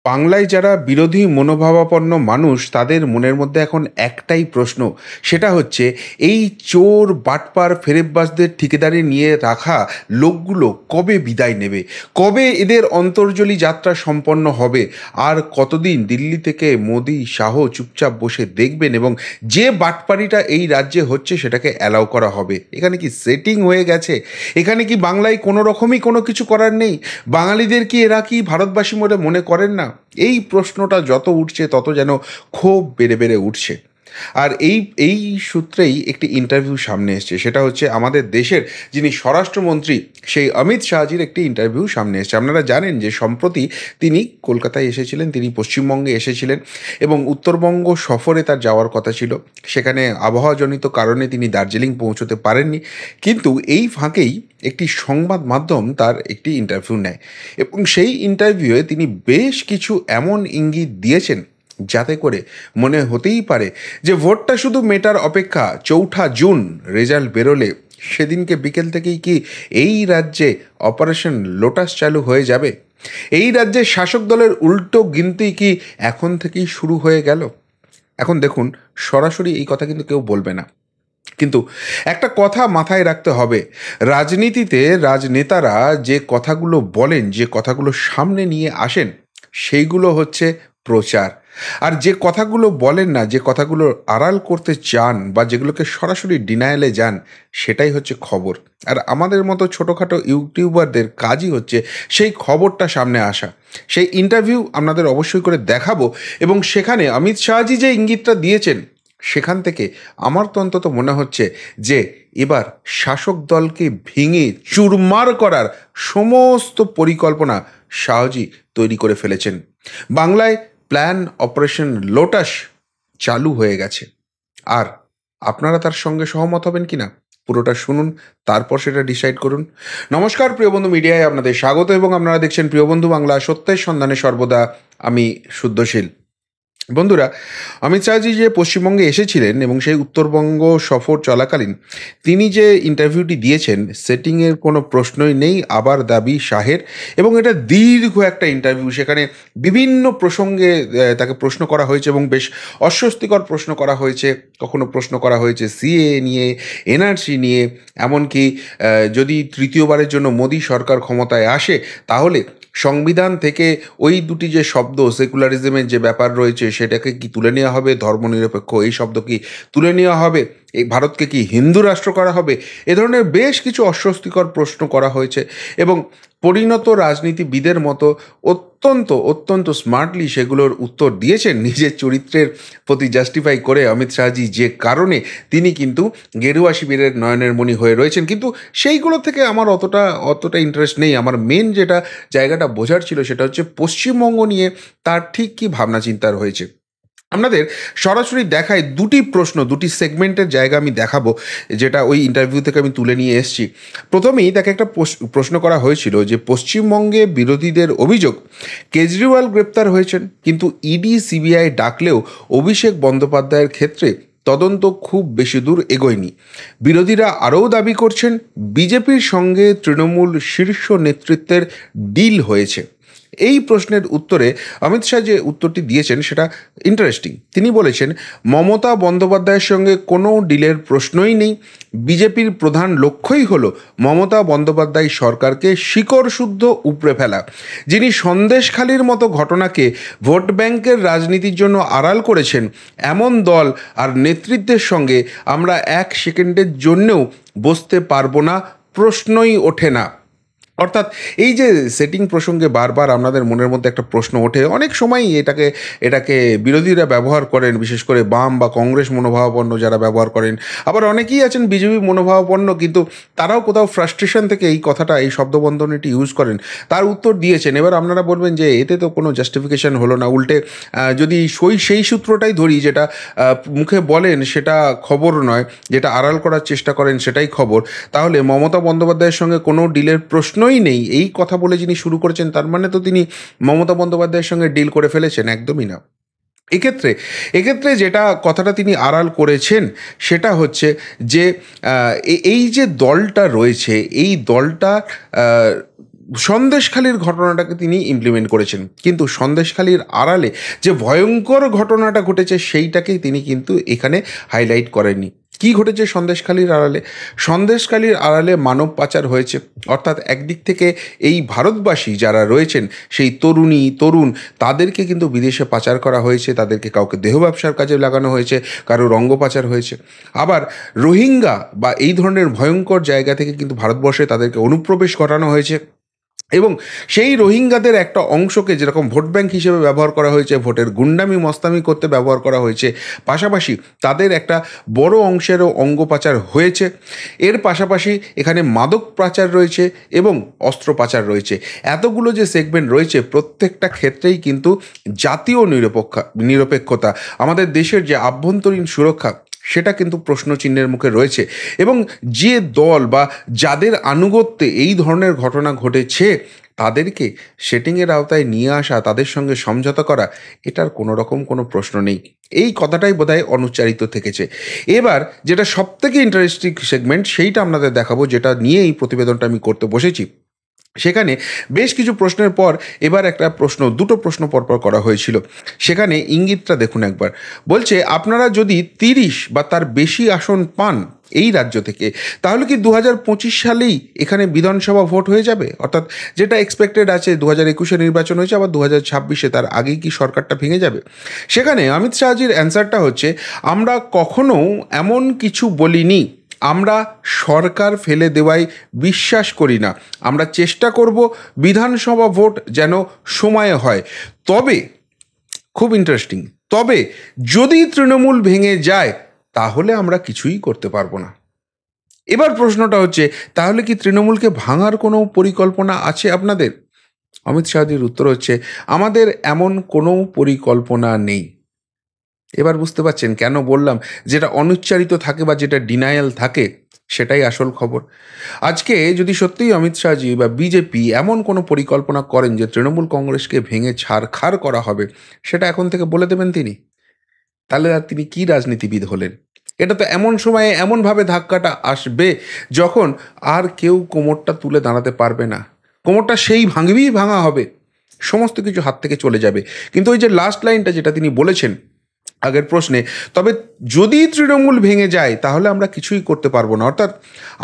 বাংলায় যারা বিরোধী মনোভাবাপন্ন মানুষ তাদের মনের মধ্যে এখন একটাই প্রশ্ন, সেটা হচ্ছে এই চোর বাটপার ফেরেববাজদের ঠিকাদারি নিয়ে রাখা লোকগুলো কবে বিদায় নেবে, কবে এদের অন্তর্জলি যাত্রা সম্পন্ন হবে, আর কতদিন দিল্লি থেকে মোদি শাহ চুপচাপ বসে দেখবেন এবং যে বাটপারিটা এই রাজ্যে হচ্ছে সেটাকে অ্যালাউ করা হবে। এখানে কি সেটিং হয়ে গেছে? এখানে কি বাংলায় কোনো রকমই কোনো কিছু করার নেই? বাঙালিদের কি এরা কি ভারতবাসী বলে মনে করেন না? এই প্রশ্নটা যত উঠছে তত যেন ক্ষোভ বেড়ে বেড়ে উঠছে। আর এই এই সূত্রেই একটি ইন্টারভিউ সামনে এসছে, সেটা হচ্ছে আমাদের দেশের যিনি স্বরাষ্ট্রমন্ত্রী সেই অমিত শাহজির একটি ইন্টারভিউ সামনে এসছে। আপনারা জানেন যে সম্প্রতি তিনি কলকাতায় এসেছিলেন, তিনি পশ্চিমবঙ্গে এসেছিলেন এবং উত্তরবঙ্গ সফরে তার যাওয়ার কথা ছিল। সেখানে আবহাওয়াজনিত কারণে তিনি দার্জিলিং পৌঁছতে পারেননি, কিন্তু এই ফাঁকেই একটি সংবাদ মাধ্যম তার একটি ইন্টারভিউ নেয় এবং সেই ইন্টারভিউয়ে তিনি বেশ কিছু এমন ইঙ্গিত দিয়েছেন যাতে করে মনে হতেই পারে যে ভোটটা শুধু মেটার অপেক্ষা। 4 জুন রেজাল্ট বেরোলে সেদিনকে বিকেল থেকেই কি এই রাজ্যে অপারেশন লোটাস চালু হয়ে যাবে? এই রাজ্যের শাসক দলের উল্টো গিনতি কি এখন থেকেই শুরু হয়ে গেল? এখন দেখুন, সরাসরি এই কথা কিন্তু কেউ বলবে না, কিন্তু একটা কথা মাথায় রাখতে হবে, রাজনীতিতে রাজনেতারা যে কথাগুলো বলেন, যে কথাগুলো সামনে নিয়ে আসেন, সেইগুলো হচ্ছে প্রচার। আর যে কথাগুলো বলেন না, যে কথাগুলো আড়াল করতে চান বা যেগুলোকে সরাসরি ডিনায়ালে যান, সেটাই হচ্ছে খবর। আর আমাদের মতো ছোটোখাটো ইউটিউবারদের কাজই হচ্ছে সেই খবরটা সামনে আসা। সেই ইন্টারভিউ আপনাদের অবশ্যই করে দেখাবো এবং সেখানে অমিত শাহজি যে ইঙ্গিতটা দিয়েছেন, সেখান থেকে আমার তো অন্তত মনে হচ্ছে যে এবার শাসক দলকে ভেঙে চুরমার করার সমস্ত পরিকল্পনা শাহজি তৈরি করে ফেলেছেন। বাংলায় প্ল্যান অপারেশন লোটাস চালু হয়ে গেছে। আর আপনারা তার সঙ্গে সহমত হবেন কিনা পুরোটা শুনুন, তারপর সেটা ডিসাইড করুন। নমস্কার, প্রিয়বন্ধু মিডিয়ায় আপনাদের স্বাগত এবং আপনারা দেখছেন প্রিয়বন্ধু বাংলা, সত্যের সন্ধানে সর্বদা আমি শুদ্ধশীল। বন্ধুরা, অমিত শাহজি যে পশ্চিমবঙ্গে এসেছিলেন এবং সেই উত্তরবঙ্গ সফর চলাকালীন তিনি যে ইন্টারভিউটি দিয়েছেন, সেটিংয়ের কোনো প্রশ্নই নেই, আবার দাবি শাহের। এবং এটা দীর্ঘ একটা ইন্টারভিউ, সেখানে বিভিন্ন প্রসঙ্গে তাকে প্রশ্ন করা হয়েছে এবং বেশ অস্বস্তিকর প্রশ্ন করা হয়েছে। কখনো প্রশ্ন করা হয়েছে সিএ নিয়ে, এনআরসি নিয়ে, এমনকি যদি তৃতীয়বারের জন্য মোদী সরকার ক্ষমতায় আসে তাহলে সংবিধান থেকে ওই দুটি যে শব্দ সেকুলারিজমের যে ব্যাপার রয়েছে সেটাকে কি তুলে নেওয়া হবে, ধর্মনিরপেক্ষ এই শব্দ কি তুলে নেওয়া হবে, এই ভারতকে কি হিন্দু রাষ্ট্র করা হবে? এ ধরনের বেশ কিছু অস্বস্তিকর প্রশ্ন করা হয়েছে এবং পরিণত রাজনীতিবিদের মতো অত্যন্ত অত্যন্ত স্মার্টলি সেগুলোর উত্তর দিয়েছেন নিজের চরিত্রের প্রতি জাস্টিফাই করে অমিত শাহজি, যে কারণে তিনি কিন্তু গেরুয়া শিবিরের নয়নের মণি হয়ে রয়েছেন। কিন্তু সেইগুলো থেকে আমার অতটা ইন্টারেস্ট নেই। আমার মেন যেটা জায়গাটা বোঝার ছিল সেটা হচ্ছে পশ্চিমবঙ্গ নিয়ে তার ঠিক কী ভাবনা চিন্তার হয়েছে। আপনাদের সরাসরি দেখায় দুটি প্রশ্ন, দুটি সেগমেন্টের জায়গা আমি দেখাবো, যেটা ওই ইন্টারভিউ থেকে আমি তুলে নিয়ে এসেছি। প্রথমেই তাকে একটা প্রশ্ন করা হয়েছিল যে পশ্চিমবঙ্গে বিরোধীদের অভিযোগ কেজরিওয়াল গ্রেপ্তার হয়েছেন, কিন্তু ইডি সিবিআই ডাকলেও অভিষেক বন্দ্যোপাধ্যায়ের ক্ষেত্রে তদন্ত খুব বেশি দূর এগোয়নি। বিরোধীরা আরও দাবি করছেন বিজেপির সঙ্গে তৃণমূল শীর্ষ নেতৃত্বের ডিল হয়েছে। এই প্রশ্নের উত্তরে অমিত শাহ যে উত্তরটি দিয়েছেন সেটা ইন্টারেস্টিং। তিনি বলেছেন, মমতা বন্দ্যোপাধ্যায়ের সঙ্গে কোনো ডিলের প্রশ্নই নেই। বিজেপির প্রধান লক্ষ্যই হলো মমতা বন্দ্যোপাধ্যায় সরকারকে শিকড় শুদ্ধ উপড়ে ফেলা। যিনি সন্দেশখালির মতো ঘটনাকে ভোট ব্যাংকের রাজনীতির জন্য আড়াল করেছেন, এমন দল আর নেতৃত্বের সঙ্গে আমরা 1 সেকেন্ডের জন্যেও বসতে পারবো না, প্রশ্নই ওঠে না। অর্থাৎ এই যে সেটিং প্রসঙ্গে বারবার আপনাদের মনের মধ্যে একটা প্রশ্ন ওঠে, অনেক সময়ই এটাকে বিরোধীরা ব্যবহার করেন, বিশেষ করে বাম বা কংগ্রেস মনোভাবাপন্ন যারা ব্যবহার করেন। আবার অনেকেই আছেন বিজেপি মনোভাবাপন্ন, কিন্তু তারাও কোথাও ফ্রাস্ট্রেশন থেকে এই কথাটা, এই শব্দবন্ধনীটি ইউজ করেন। তার উত্তর দিয়েছেন। এবার আপনারা বলবেন যে এতে তো কোনো জাস্টিফিকেশন হলো না, উল্টে যদি সেই সূত্রটাই ধরি যেটা মুখে বলেন সেটা খবর নয়, যেটা আড়াল করার চেষ্টা করেন সেটাই খবর, তাহলে মমতা বন্দ্যোপাধ্যায়ের সঙ্গে কোনো ডিলের প্রশ্নই নেই এই কথা বলে যিনি শুরু করেছেন, তার মানে তো তিনি মমতা বন্দ্যোপাধ্যায়ের সঙ্গে ডিল করে ফেলেছেন? একদমই না। এক্ষেত্রে যেটা কথাটা তিনি আড়াল করেছেন সেটা হচ্ছে যে এই যে দলটা রয়েছে, এই দলটা সন্দেশখালির ঘটনাটাকে তিনি ইমপ্লিমেন্ট করেছেন, কিন্তু সন্দেশখালির আড়ালে যে ভয়ঙ্কর ঘটনাটা ঘটেছে সেইটাকেই তিনি কিন্তু এখানে হাইলাইট করেননি। কি ঘটেছে সন্দেশখালির আড়ালে? সন্দেশখালির আড়ালে মানব পাচার হয়েছে, অর্থাৎ একদিক থেকে এই ভারতবাসী যারা রয়েছেন সেই তরুণ তাদেরকে কিন্তু বিদেশে পাচার করা হয়েছে, তাদেরকে কাউকে দেহ ব্যবসার কাজে লাগানো হয়েছে, কারো রঙ্গ পাচার হয়েছে। আবার রোহিঙ্গা বা এই ধরনের ভয়ঙ্কর জায়গা থেকে কিন্তু ভারতবর্ষে তাদেরকে অনুপ্রবেশ করানো হয়েছে, এবং সেই রোহিঙ্গাদের একটা অংশকে যেরকম ভোট ব্যাংক হিসেবে ব্যবহার করা হয়েছে, ভোটের গুন্ডামি মস্তামি করতে ব্যবহার করা হয়েছে, পাশাপাশি তাদের একটা বড় অংশেরও অঙ্গ পাচার হয়েছে। এর পাশাপাশি এখানে মাদক পাচার রয়েছে এবং অস্ত্র পাচার রয়েছে। এতগুলো যে সেগমেন্ট রয়েছে, প্রত্যেকটা ক্ষেত্রেই কিন্তু জাতীয় নিরপেক্ষতা, আমাদের দেশের যে আভ্যন্তরীণ সুরক্ষা, সেটা কিন্তু প্রশ্নচিহ্নের মুখে রয়েছে। এবং যে দল বা যাদের আনুগত্যে এই ধরনের ঘটনা ঘটেছে তাদেরকে সেটিংয়ের আওতায় নিয়ে আসা, তাদের সঙ্গে সমঝোতা করা, এটার কোনো রকম কোনো প্রশ্ন নেই। এই কথাটাই বোধহয় অনুচ্চারিত থেকেছে। এবার যেটা সবথেকে ইন্টারেস্টিং সেগমেন্ট, সেইটা আপনাদের দেখাবো, যেটা নিয়ে এই প্রতিবেদনটা আমি করতে বসেছি। সেখানে বেশ কিছু প্রশ্নের পর এবার দুটো প্রশ্ন পরপর করা হয়েছিল। সেখানে ইঙ্গিতটা দেখুন একবার। বলছে, আপনারা যদি 30 বা তার বেশি আসন পান এই রাজ্য থেকে, তাহলে কি 2025 সালেই এখানে বিধানসভা ভোট হয়ে যাবে? অর্থাৎ যেটা এক্সপেক্টেড আছে, 2021-এ নির্বাচন হয়েছে, আবার 2026-এ, তার আগেই কি সরকারটা ভেঙে যাবে? সেখানে অমিত শাহজির অ্যান্সারটা হচ্ছে, আমরা কখনো এমন কিছু বলিনি, আমরা সরকার ফেলে দেওয়ায় বিশ্বাস করি না, আমরা চেষ্টা করব বিধানসভা ভোট যেন সময়ে হয়। তবে, খুব ইন্টারেস্টিং, তবে যদি তৃণমূল ভেঙে যায় তাহলে আমরা কিছুই করতে পারবো না। এবার প্রশ্নটা হচ্ছে, তাহলে কি তৃণমূলকে ভাঙার কোনো পরিকল্পনা আছে আপনাদের? অমিত শাহজির উত্তর হচ্ছে, আমাদের এমন কোনো পরিকল্পনা নেই। এবার বুঝতে পারছেন কেন বললাম যেটা অনুচ্চারিত থাকে বা যেটা ডিনায়াল থাকে সেটাই আসল খবর। আজকে যদি সত্যিই অমিত শাহজি বা বিজেপি এমন কোনো পরিকল্পনা করেন যে তৃণমূল কংগ্রেসকে ভেঙে ছারখার করা হবে, সেটা এখন থেকে বলে দেবেন তিনি, তাহলে আর তিনি কি রাজনীতিবিদ হলেন? এটা তো এমন সময়ে এমনভাবে ধাক্কাটা আসবে যখন আর কেউ কোমরটা তুলে দাঁড়াতে পারবে না। কোমরটা সেই ভাঙা হবে, সমস্ত কিছু হাত থেকে চলে যাবে। কিন্তু ওই যে লাস্ট লাইনটা যেটা তিনি বলেছেন আগের প্রশ্নে, তবে যদি তৃণমূল ভেঙে যায় তাহলে আমরা কিছুই করতে পারবো না, অর্থাৎ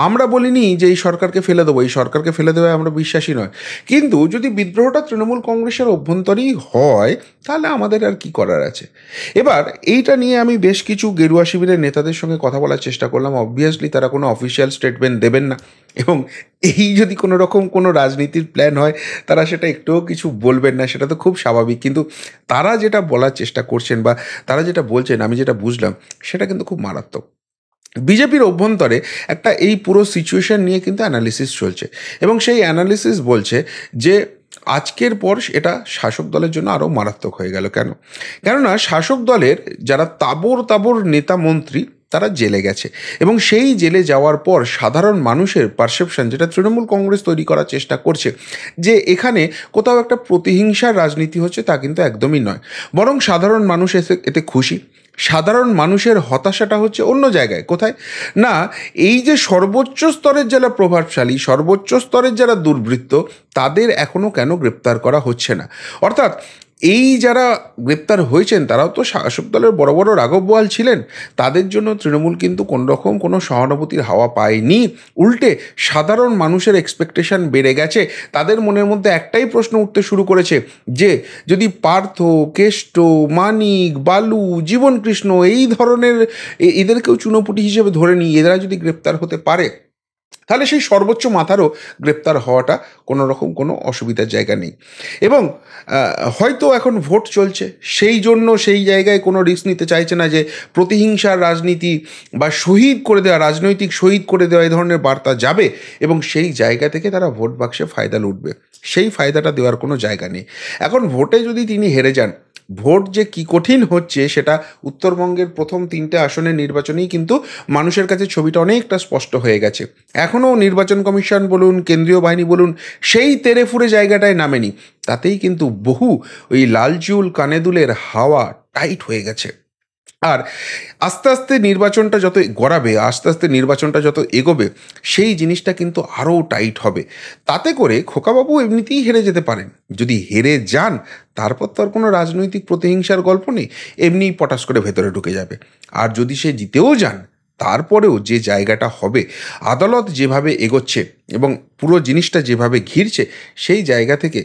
আমরা বলিনি যে এই সরকারকে ফেলে দেবো, এই সরকারকে ফেলে দেওয়ায় আমরা বিশ্বাসী নয়, কিন্তু যদি বিদ্রোহটা তৃণমূল কংগ্রেসের অভ্যন্তরেই হয় তাহলে আমাদের আর কি করার আছে। এবার এইটা নিয়ে আমি বেশ কিছু গেরুয়া শিবিরের নেতাদের সঙ্গে কথা বলার চেষ্টা করলাম। অবভিয়াসলি তারা কোনো অফিসিয়াল স্টেটমেন্ট দেবেন না, এবং এই যদি কোনো রকম কোনো রাজনীতির প্ল্যান হয় তারা সেটা একটুও কিছু বলবেন না, সেটা তো খুব স্বাভাবিক। কিন্তু তারা যেটা বলার চেষ্টা করছেন বা তারা যেটা বলছেন, আমি যেটা বুঝলাম, সেটা কিন্তু খুব মারাত্মক। বিজেপির অভ্যন্তরে একটা এই পুরো সিচুয়েশন নিয়ে কিন্তু অ্যানালিসিস চলছে, এবং সেই অ্যানালিসিস বলছে যে আজকের পর এটা শাসক দলের জন্য আরও মারাত্মক হয়ে গেল। কেননা শাসক দলের যারা তাবর নেতা মন্ত্রী তারা জেলে গেছে, এবং সেই জেলে যাওয়ার পর সাধারণ মানুষের পারসেপশন, যেটা তৃণমূল কংগ্রেস তৈরি করার চেষ্টা করছে, যে এখানে কোথাও একটা প্রতিহিংসার রাজনীতি হচ্ছে, তা কিন্তু একদমই নয়। বরং সাধারণ মানুষ এতে খুশি। সাধারণ মানুষের হতাশাটা হচ্ছে অন্য জায়গায়। কোথায় না, এই যে সর্বোচ্চ স্তরের যারা প্রভাবশালী, সর্বোচ্চ স্তরের যারা দুর্বৃত্ত, তাদের এখনও কেন গ্রেপ্তার করা হচ্ছে না? অর্থাৎ এই যারা গ্রেপ্তার হয়েছেন তারাও তো শাসক দলের বড় বড় রাঘব বোয়াল ছিলেন, তাদের জন্য তৃণমূল কিন্তু কোনোরকম কোনো সহানুভূতির হাওয়া পায়নি। উল্টে সাধারণ মানুষের এক্সপেকটেশন বেড়ে গেছে। তাদের মনের মধ্যে একটাই প্রশ্ন উঠতে শুরু করেছে যে যদি পার্থ, কেষ্ট, মানিক, বালু, জীবনকৃষ্ণ এই ধরনের এদেরকেও চুনোপুটি হিসেবে ধরে নিই, এরা যদি গ্রেপ্তার হতে পারে তাহলে সেই সর্বোচ্চ মাথারও গ্রেপ্তার হওয়াটা কোনো রকম কোনো অসুবিধার জায়গা নেই। এবং হয়তো এখন ভোট চলছে, সেই জন্য সেই জায়গায় কোনো রিস্ক নিতে চাইছে না যে প্রতিহিংসার রাজনীতি বা শহীদ করে দেওয়া, রাজনৈতিক শহীদ করে দেওয়া এই ধরনের বার্তা যাবে, এবং সেই জায়গা থেকে তারা ভোট বাক্সে ফায়দা লুটবে। সেই ফায়দাটা দেওয়ার কোনো জায়গা নেই। এখন ভোটে যদি তিনি হেরে যান, ভোট যে কি কঠিন হচ্ছে সেটা উত্তরবঙ্গের প্রথম 3টে আসনের নির্বাচনেই কিন্তু মানুষের কাছে ছবিটা অনেকটা স্পষ্ট হয়ে গেছে। এখনও নির্বাচন কমিশন বলুন, কেন্দ্রীয় বাহিনী বলুন, সেই তেরেফুরে জায়গাটায় নামেনি। তাতেই কিন্তু বহু ওই লাল চুল কানে দুলের হাওয়া টাইট হয়ে গেছে। আর আস্তে আস্তে নির্বাচনটা যত গড়াবে, আস্তে আস্তে নির্বাচনটা যত এগোবে, সেই জিনিসটা কিন্তু আরও টাইট হবে। তাতে করে খোকাবাবু এমনিতেই হেরে যেতে পারেন। যদি হেরে যান, তারপর তো আর কোনো রাজনৈতিক প্রতিহিংসার গল্প নেই, এমনিই পটাশ করে ভেতরে ঢুকে যাবে। আর যদি সে জিতেও যান, তারপরেও যে জায়গাটা হবে, আদালত যেভাবে এগোচ্ছে এবং পুরো জিনিসটা যেভাবে ঘিরছে, সেই জায়গা থেকে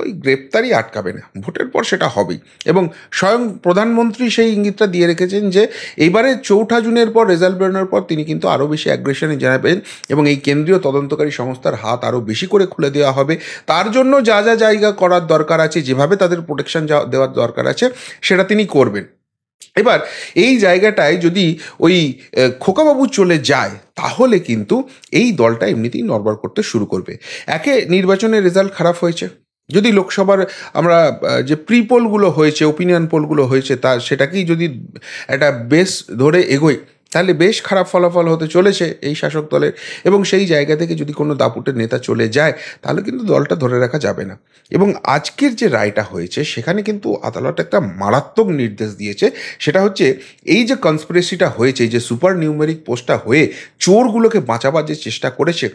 ওই গ্রেপ্তারই আটকাবে না, ভোটের পর সেটা হবেই। এবং স্বয়ং প্রধানমন্ত্রী সেই ইঙ্গিতটা দিয়ে রেখেছেন যে এইবারে 4 জুনের পর রেজাল্ট বেরোনোর পর তিনি কিন্তু আরও বেশি অ্যাগ্রেশনে জানাবেন এবং এই কেন্দ্রীয় তদন্তকারী সংস্থার হাত আরও বেশি করে খুলে দেওয়া হবে। তার জন্য যা যা জায়গা করার দরকার আছে, যেভাবে তাদের প্রোটেকশন দেওয়ার দরকার আছে, সেটা তিনি করবেন। এবার এই জায়গাটায় যদি ওই খোকাবাবু চলে যায়, তাহলে কিন্তু এই দলটা এমনিতেই নড়বড় করতে শুরু করবে। একে নির্বাচনের রেজাল্ট খারাপ হয়েছে, যদি লোকসভার আমরা যে প্রি পোলগুলো হয়েছে, ওপিনিয়ন পোলগুলো হয়েছে, তা সেটাকেই যদি একটা বেশ ধরে এগোই, তাহলে বেশ খারাপ ফলাফল হতে চলেছে এই শাসক দলের। এবং সেই জায়গা থেকে যদি কোনো দাপুটের নেতা চলে যায়, তাহলে কিন্তু দলটা ধরে রাখা যাবে না। এবং আজকের যে রায়টা হয়েছে, সেখানে কিন্তু আদালত একটা মারাত্মক নির্দেশ দিয়েছে। সেটা হচ্ছে এই যে কনস্পিরেসিটা হয়েছে, এই যে সুপার নিউমেরিক পোস্টটা হয়ে চোরগুলোকে বাঁচাবার যে চেষ্টা করেছে,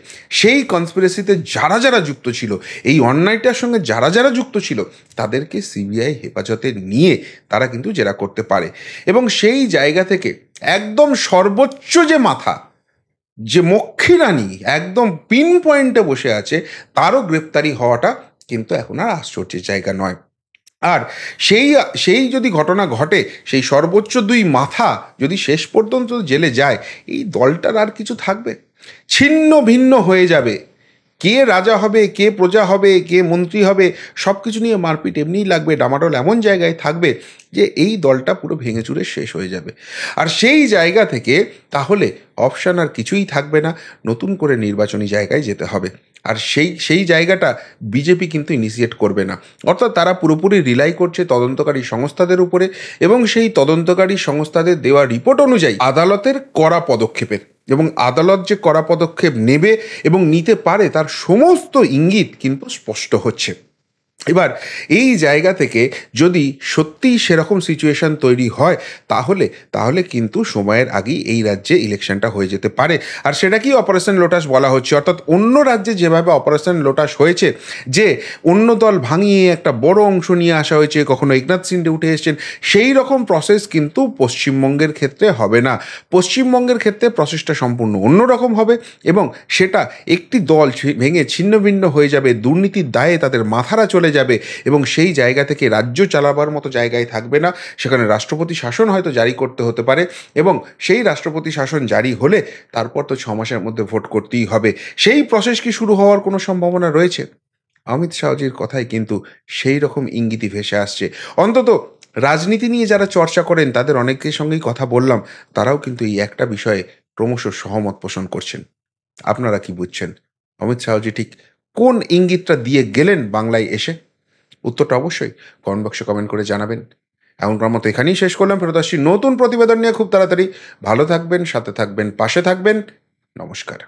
সেই কনস্পিরেসিতে যারা যারা যুক্ত ছিল, এই অন্যায়টার সঙ্গে যারা যারা যুক্ত ছিল, তাদেরকে সিবিআই হেফাজতে নিয়ে তারা কিন্তু জেরা করতে পারে। এবং সেই জায়গা থেকে একদম সর্বোচ্চ যে মাথা, যে মক্ষী রানী একদম পিন পয়েন্টে বসে আছে, তারও গ্রেপ্তারি হওয়াটা কিন্তু এখন আর আশ্চর্যের জায়গা নয়। আর সেই সেই যদি ঘটনা ঘটে, সেই সর্বোচ্চ 2 মাথা যদি শেষ পর্যন্ত জেলে যায়, এই দলটার আর কিছু থাকবে? ছিন্ন ভিন্ন হয়ে যাবে। কে রাজা হবে, কে প্রজা হবে, কে মন্ত্রী হবে, সব কিছু নিয়ে মারপিট এমনিই লাগবে। ডামাডোল এমন জায়গায় থাকবে যে এই দলটা পুরো ভেঙে চুরে শেষ হয়ে যাবে। আর সেই জায়গা থেকে তাহলে অপশান আর কিছুই থাকবে না, নতুন করে নির্বাচনী জায়গায় যেতে হবে। আর সেই জায়গাটা বিজেপি কিন্তু ইনিশিয়েট করবে না। অর্থাৎ তারা পুরোপুরি রিলাই করছে তদন্তকারী সংস্থাদের উপরে, এবং সেই তদন্তকারী সংস্থাদের দেওয়া রিপোর্ট অনুযায়ী আদালতের কড়া পদক্ষেপের। এবং আদালত যে কড়া পদক্ষেপ নেবে এবং নিতে পারে, তার সমস্ত ইঙ্গিত কিন্তু স্পষ্ট হচ্ছে। এবার এই জায়গা থেকে যদি সত্যিই সেরকম সিচুয়েশন তৈরি হয়, তাহলে কিন্তু সময়ের আগেই এই রাজ্যে ইলেকশনটা হয়ে যেতে পারে। আর সেটাকেই অপারেশন লোটাস বলা হচ্ছে। অর্থাৎ অন্য রাজ্যে যেভাবে অপারেশন লোটাস হয়েছে, যে অন্য দল ভাঙিয়ে একটা বড় অংশ নিয়ে আসা হয়েছে, কখনো একনাথ সিন্ডে উঠে এসছেন, সেই রকম প্রসেস কিন্তু পশ্চিমবঙ্গের ক্ষেত্রে হবে না। পশ্চিমবঙ্গের ক্ষেত্রে প্রসেসটা সম্পূর্ণ অন্যরকম হবে, এবং সেটা একটি দল ভেঙে ছিন্ন ভিন্ন হয়ে যাবে, দুর্নীতির দায়ে তাদের মাথারা চলে যাবে, এবং সেই জায়গা থেকে রাজ্য চালাবার মতো জায়গায় থাকবে না। সেখানে রাষ্ট্রপতি শাসন হয়তো জারি করতে হতে পারে, এবং সেই রাষ্ট্রপতি শাসন জারি হলে তারপর তো 6 মাসের মধ্যে ভোট করতেই হবে। সেই প্রসেস কি শুরু হওয়ার কোনো সম্ভাবনা রয়েছে? অমিত শাহজির কথায় কিন্তু সেই রকম ইঙ্গিতই ভেসে আসছে। অন্তত রাজনীতি নিয়ে যারা চর্চা করেন, তাদের অনেকের সঙ্গেই কথা বললাম, তারাও কিন্তু এই একটা বিষয়ে ক্রমশ সহমত পোষণ করছেন। আপনারা কি বুঝছেন? অমিত শাহজি ঠিক কোন ইঙ্গিতটা দিয়ে গেলেন বাংলায় এসে? উত্তরটা অবশ্যই কমেন্ট বক্সে কমেন্ট করে জানাবেন। এমনকার মতো এখানেই শেষ করলাম। ফেরত আসছি নতুন প্রতিবেদন নিয়ে খুব তাড়াতাড়ি। ভালো থাকবেন, সাথে থাকবেন, পাশে থাকবেন। নমস্কার।